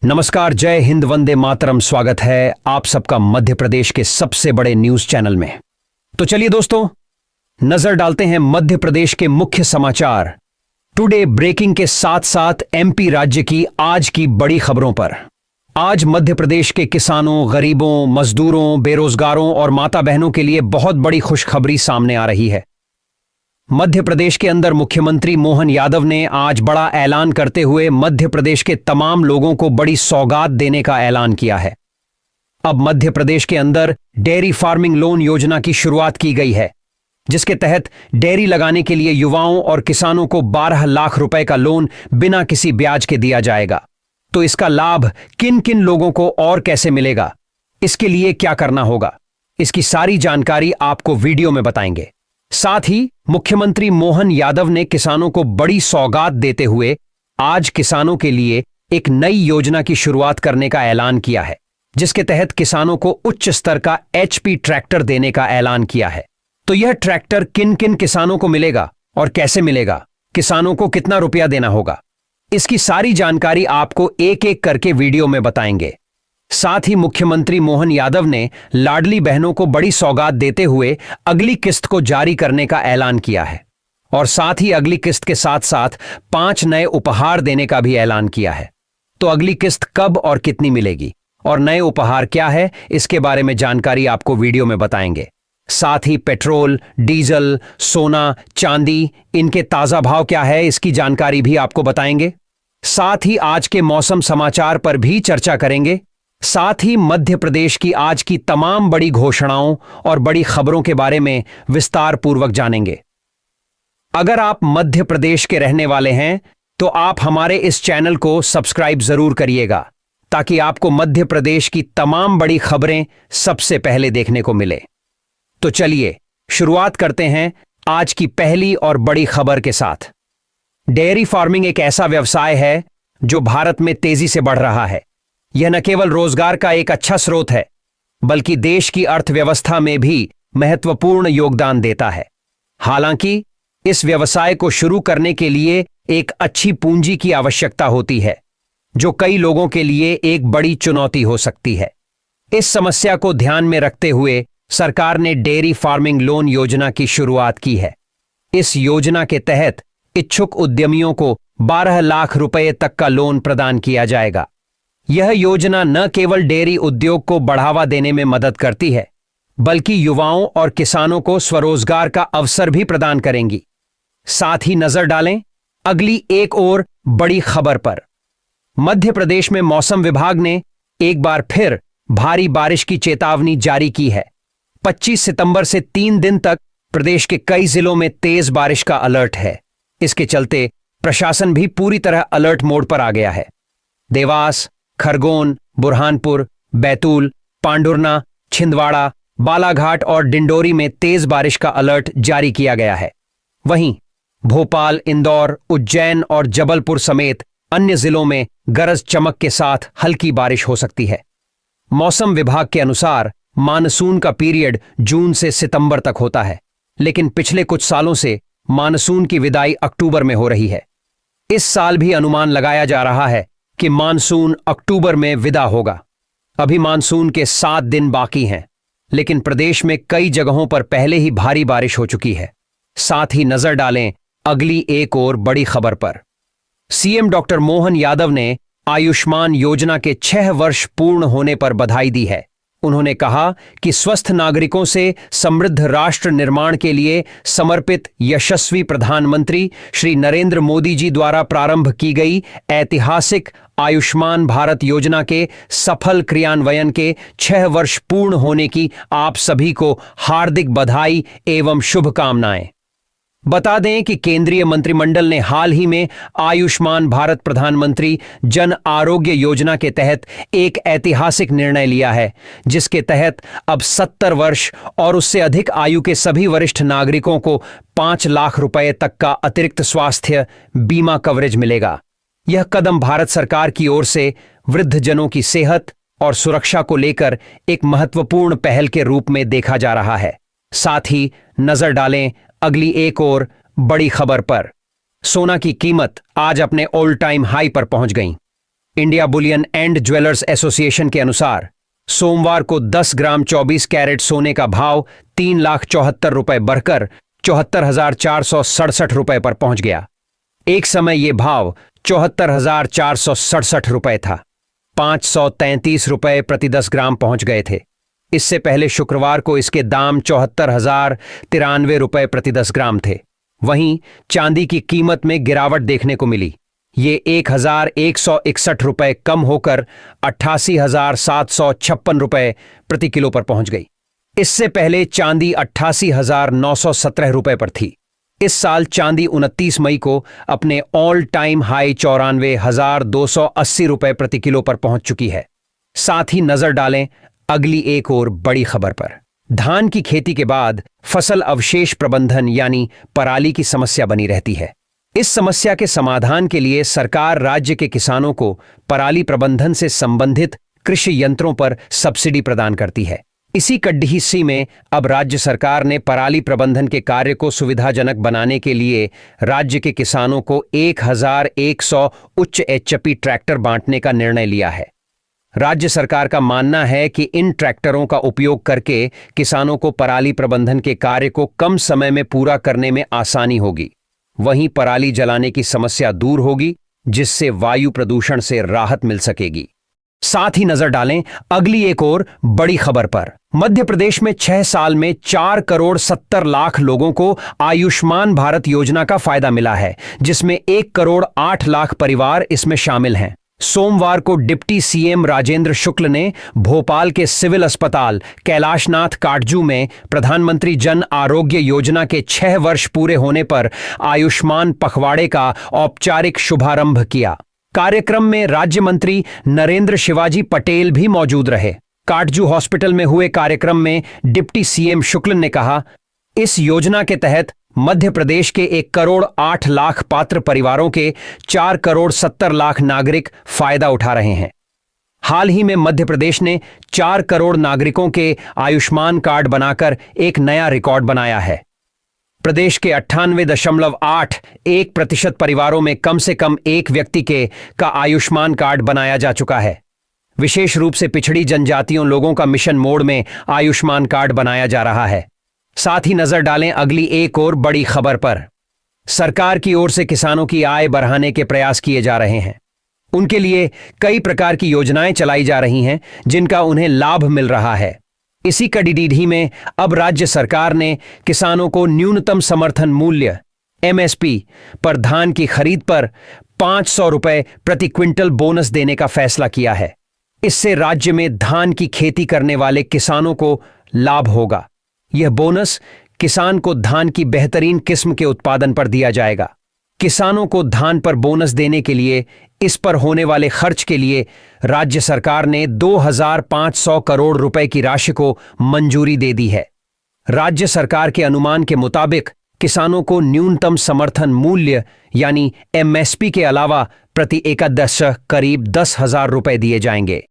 नमस्कार, जय हिंद, वंदे मातरम। स्वागत है आप सबका मध्य प्रदेश के सबसे बड़े न्यूज चैनल में। तो चलिए दोस्तों, नजर डालते हैं मध्य प्रदेश के मुख्य समाचार टुडे ब्रेकिंग के साथ साथ एमपी राज्य की आज की बड़ी खबरों पर। आज मध्य प्रदेश के किसानों, गरीबों, मजदूरों, बेरोजगारों और माता बहनों के लिए बहुत बड़ी खुशखबरी सामने आ रही है। मध्य प्रदेश के अंदर मुख्यमंत्री मोहन यादव ने आज बड़ा ऐलान करते हुए मध्य प्रदेश के तमाम लोगों को बड़ी सौगात देने का ऐलान किया है। अब मध्य प्रदेश के अंदर डेयरी फार्मिंग लोन योजना की शुरुआत की गई है, जिसके तहत डेयरी लगाने के लिए युवाओं और किसानों को 12 लाख रुपए का लोन बिना किसी ब्याज के दिया जाएगा। तो इसका लाभ किन किन लोगों को और कैसे मिलेगा, इसके लिए क्या करना होगा, इसकी सारी जानकारी आपको वीडियो में बताएंगे। साथ ही मुख्यमंत्री मोहन यादव ने किसानों को बड़ी सौगात देते हुए आज किसानों के लिए एक नई योजना की शुरुआत करने का ऐलान किया है, जिसके तहत किसानों को उच्च स्तर का एचपी ट्रैक्टर देने का ऐलान किया है। तो यह ट्रैक्टर किन किन किसानों को मिलेगा और कैसे मिलेगा, किसानों को कितना रुपया देना होगा, इसकी सारी जानकारी आपको एक एक करके वीडियो में बताएंगे। साथ ही मुख्यमंत्री मोहन यादव ने लाडली बहनों को बड़ी सौगात देते हुए अगली किस्त को जारी करने का ऐलान किया है और साथ ही अगली किस्त के साथ साथ 5 नए उपहार देने का भी ऐलान किया है। तो अगली किस्त कब और कितनी मिलेगी और नए उपहार क्या है, इसके बारे में जानकारी आपको वीडियो में बताएंगे। साथ ही पेट्रोल, डीजल, सोना, चांदी, इनके ताजा भाव क्या है, इसकी जानकारी भी आपको बताएंगे। साथ ही आज के मौसम समाचार पर भी चर्चा करेंगे। साथ ही मध्य प्रदेश की आज की तमाम बड़ी घोषणाओं और बड़ी खबरों के बारे में विस्तार पूर्वक जानेंगे। अगर आप मध्य प्रदेश के रहने वाले हैं तो आप हमारे इस चैनल को सब्सक्राइब जरूर करिएगा, ताकि आपको मध्य प्रदेश की तमाम बड़ी खबरें सबसे पहले देखने को मिले। तो चलिए शुरुआत करते हैं आज की पहली और बड़ी खबर के साथ। डेयरी फार्मिंग एक ऐसा व्यवसाय है जो भारत में तेजी से बढ़ रहा है। यह न केवल रोजगार का एक अच्छा स्रोत है, बल्कि देश की अर्थव्यवस्था में भी महत्वपूर्ण योगदान देता है। हालांकि इस व्यवसाय को शुरू करने के लिए एक अच्छी पूंजी की आवश्यकता होती है, जो कई लोगों के लिए एक बड़ी चुनौती हो सकती है। इस समस्या को ध्यान में रखते हुए सरकार ने डेयरी फार्मिंग लोन योजना की शुरुआत की है। इस योजना के तहत इच्छुक उद्यमियों को 12 लाख रुपए तक का लोन प्रदान किया जाएगा। यह योजना न केवल डेयरी उद्योग को बढ़ावा देने में मदद करती है, बल्कि युवाओं और किसानों को स्वरोजगार का अवसर भी प्रदान करेंगी। साथ ही नजर डालें अगली एक और बड़ी खबर पर। मध्य प्रदेश में मौसम विभाग ने एक बार फिर भारी बारिश की चेतावनी जारी की है। 25 सितंबर से 3 दिन तक प्रदेश के कई जिलों में तेज बारिश का अलर्ट है। इसके चलते प्रशासन भी पूरी तरह अलर्ट मोड पर आ गया है। देवास, खरगोन, बुरहानपुर, बैतूल, पांडुरना, छिंदवाड़ा, बालाघाट और डिंडोरी में तेज बारिश का अलर्ट जारी किया गया है। वहीं भोपाल, इंदौर, उज्जैन और जबलपुर समेत अन्य जिलों में गरज चमक के साथ हल्की बारिश हो सकती है। मौसम विभाग के अनुसार मानसून का पीरियड जून से सितंबर तक होता है, लेकिन पिछले कुछ सालों से मानसून की विदाई अक्टूबर में हो रही है। इस साल भी अनुमान लगाया जा रहा है कि मानसून अक्टूबर में विदा होगा। अभी मानसून के 7 दिन बाकी हैं, लेकिन प्रदेश में कई जगहों पर पहले ही भारी बारिश हो चुकी है। साथ ही नजर डालें अगली एक और बड़ी खबर पर। सीएम डॉक्टर मोहन यादव ने आयुष्मान योजना के 6 वर्ष पूर्ण होने पर बधाई दी है। उन्होंने कहा कि स्वस्थ नागरिकों से समृद्ध राष्ट्र निर्माण के लिए समर्पित यशस्वी प्रधानमंत्री श्री नरेंद्र मोदी जी द्वारा प्रारंभ की गई ऐतिहासिक आयुष्मान भारत योजना के सफल क्रियान्वयन के 6 वर्ष पूर्ण होने की आप सभी को हार्दिक बधाई एवं शुभकामनाएं। बता दें कि केंद्रीय मंत्रिमंडल ने हाल ही में आयुष्मान भारत प्रधानमंत्री जन आरोग्य योजना के तहत एक ऐतिहासिक निर्णय लिया है, जिसके तहत अब 70 वर्ष और उससे अधिक आयु के सभी वरिष्ठ नागरिकों को 5 लाख रुपए तक का अतिरिक्त स्वास्थ्य बीमा कवरेज मिलेगा। यह कदम भारत सरकार की ओर से वृद्धजनों की सेहत और सुरक्षा को लेकर एक महत्वपूर्ण पहल के रूप में देखा जा रहा है। साथ ही नजर डालें अगली एक और बड़ी खबर पर। सोना की कीमत आज अपने ऑल टाइम हाई पर पहुंच गई। India Boolean and jewellers association के अनुसार सोमवार को 10 ग्राम 24 कैरेट सोने का भाव 3,74,000 बढ़कर 74,467 रुपए पर पहुंच गया। एक समय यह भाव 74,467 रुपए था। 533 रुपए प्रति 10 ग्राम पहुंच गए थे। इससे पहले शुक्रवार को इसके दाम 74,093 रुपए प्रति 10 ग्राम थे। वहीं चांदी की कीमत में गिरावट देखने को मिली। ये 1,161 रुपए कम होकर 88,756 रुपए प्रति किलो पर पहुंच गई। इससे पहले चांदी 88,917 रुपए पर थी। इस साल चांदी 29 मई को अपने ऑल टाइम हाई 94,280 रुपए प्रति किलो पर पहुंच चुकी है। साथ ही नजर डालें अगली एक और बड़ी खबर पर। धान की खेती के बाद फसल अवशेष प्रबंधन यानी पराली की समस्या बनी रहती है। इस समस्या के समाधान के लिए सरकार राज्य के किसानों को पराली प्रबंधन से संबंधित कृषि यंत्रों पर सब्सिडी प्रदान करती है। इसी कड़ी में अब राज्य सरकार ने पराली प्रबंधन के कार्य को सुविधाजनक बनाने के लिए राज्य के किसानों को 1,100 उच्च एचपी ट्रैक्टर बांटने का निर्णय लिया है। राज्य सरकार का मानना है कि इन ट्रैक्टरों का उपयोग करके किसानों को पराली प्रबंधन के कार्य को कम समय में पूरा करने में आसानी होगी। वहीं पराली जलाने की समस्या दूर होगी, जिससे वायु प्रदूषण से राहत मिल सकेगी। साथ ही नजर डालें अगली एक और बड़ी खबर पर। मध्य प्रदेश में 6 साल में 4,70,00,000 लोगों को आयुष्मान भारत योजना का फायदा मिला है, जिसमें 1,08,00,000 परिवार इसमें शामिल हैं। सोमवार को डिप्टी सीएम राजेंद्र शुक्ल ने भोपाल के सिविल अस्पताल कैलाशनाथ काटजू में प्रधानमंत्री जन आरोग्य योजना के 6 वर्ष पूरे होने पर आयुष्मान पखवाड़े का औपचारिक शुभारंभ किया। कार्यक्रम में राज्य मंत्री नरेंद्र शिवाजी पटेल भी मौजूद रहे। काटजू हॉस्पिटल में हुए कार्यक्रम में डिप्टी सीएम शुक्ल ने कहा, इस योजना के तहत मध्य प्रदेश के 1,08,00,000 पात्र परिवारों के 4,70,00,000 नागरिक फायदा उठा रहे हैं। हाल ही में मध्य प्रदेश ने 4 करोड़ नागरिकों के आयुष्मान कार्ड बनाकर एक नया रिकॉर्ड बनाया है। प्रदेश के 98.81% परिवारों में कम से कम एक व्यक्ति का आयुष्मान कार्ड बनाया जा चुका है। विशेष रूप से पिछड़ी जनजातियों लोगों का मिशन मोड में आयुष्मान कार्ड बनाया जा रहा है। साथ ही नजर डालें अगली एक और बड़ी खबर पर। सरकार की ओर से किसानों की आय बढ़ाने के प्रयास किए जा रहे हैं। उनके लिए कई प्रकार की योजनाएं चलाई जा रही हैं, जिनका उन्हें लाभ मिल रहा है। इसी कड़ी में अब राज्य सरकार ने किसानों को न्यूनतम समर्थन मूल्य एमएसपी पर धान की खरीद पर 500 रुपए प्रति क्विंटल बोनस देने का फैसला किया है। इससे राज्य में धान की खेती करने वाले किसानों को लाभ होगा। यह बोनस किसान को धान की बेहतरीन किस्म के उत्पादन पर दिया जाएगा। किसानों को धान पर बोनस देने के लिए इस पर होने वाले खर्च के लिए राज्य सरकार ने 2,500 करोड़ रुपए की राशि को मंजूरी दे दी है। राज्य सरकार के अनुमान के मुताबिक किसानों को न्यूनतम समर्थन मूल्य यानी एमएसपी के अलावा प्रति एकड़ करीब 10,000 रुपए दिए जाएंगे।